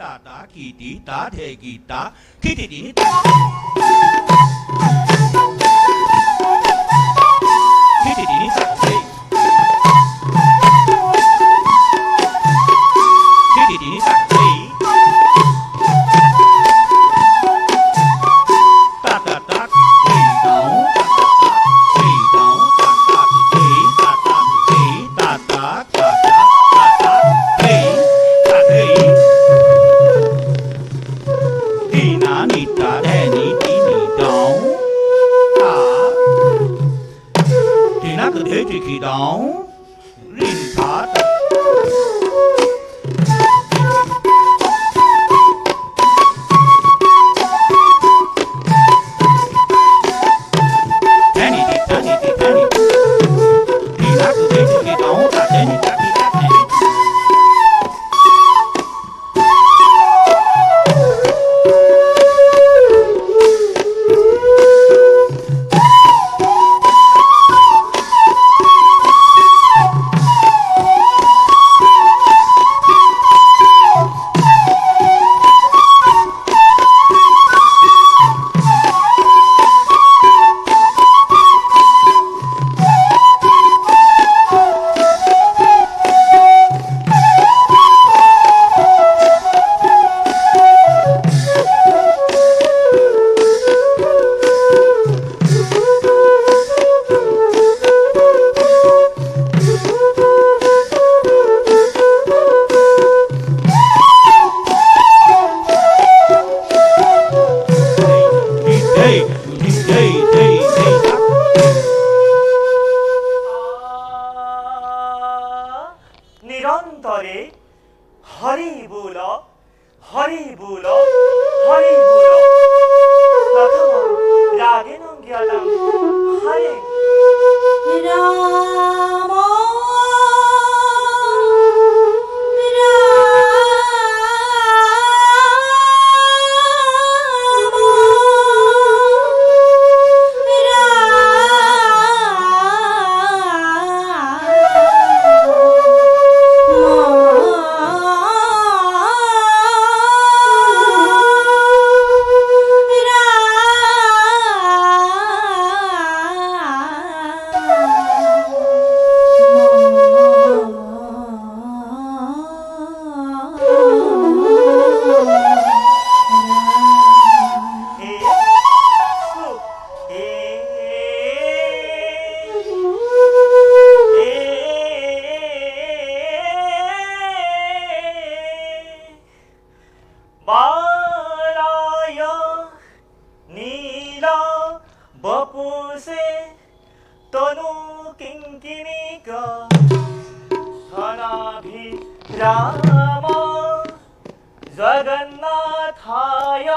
ta ta kitty ta te kita kitty kitty ta te kitty ta te ta ta ta đi đâu đi đâu ta ta đi ta ta đi ta ta ta ta đi ta đi đi na ni ta de ni đi ni đâu ta đi na cứ thế thì khi đâu rin ta নিরন্তরে Hari বল হরি বল হরি বল প্রথম রাগেন জ্ঞাতম হরে রাম বপুষে তনু কিঙ্কিণিকা ধনাভিরাম জগন্নাথায়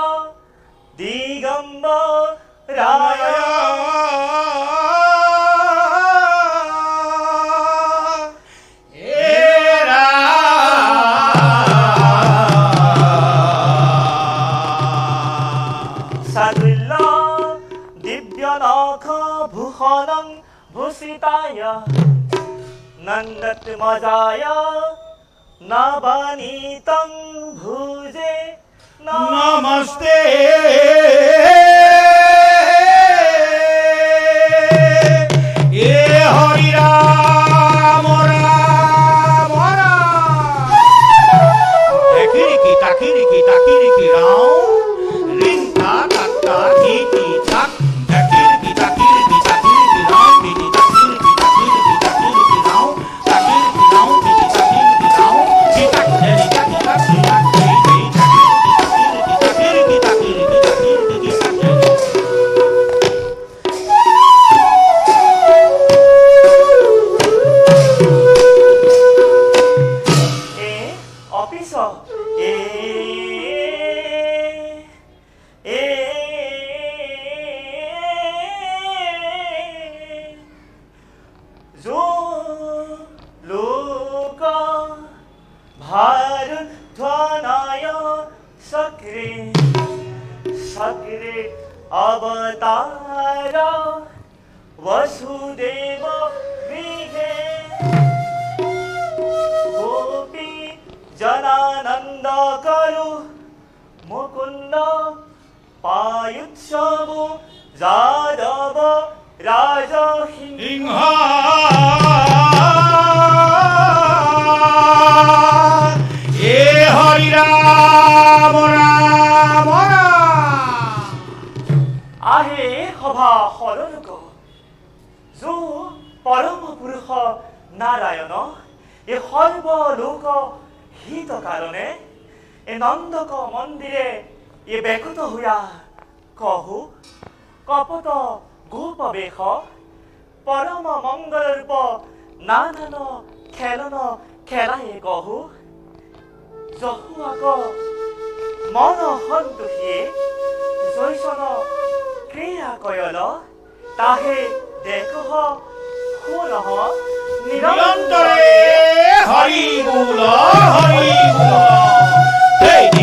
দিগম্বরায় भूषणं भूषिताय नन्दत्मजाय नवनीतं भुजे नमस्ते ये हरि राम राम राम ताकिरिकी ताकिरिकी ताकिरिकी राम रिं ता ता ता धी धी ता ताकिरिकी ताकिरिकी ताकिरिकी राम धी धी ताकिरिकी ताकिरिकी ताकिरिकी राम ताकिरिकी राम धी धी ताकिरिकी राम धी ताकिरिकी ताकिरिकी ताकिरिकी ताकिरिकी ताकिरिकी ताकिरिकी অফিসর भारध्वनाय सक्रे सक्रे अवतार वसुदेव गृहे गोपी জনানন্দ করু মুকুন্দ পায়ুৎসব যাদব রাজহীন সিংহ এ হরি রাম রাম রাম আহে সভা সৰলোক যো পৰম পুৰুষ নাৰায়ণ এই সৰ্বলোক হিত কাৰণে এই নন্দক মন্দিৰে এই বেকুত হোৱা কহু কপট গোপবেশ পৰম মংগল ৰূপ নানান খেলন খেলাই কহু যহু আক মন সন্তোষীয়ে জৈসন ক্ৰিয়া কয়ল তাহে দেখহ শুনহ নিৰন্তৰে হৰি বোল হৰি বোল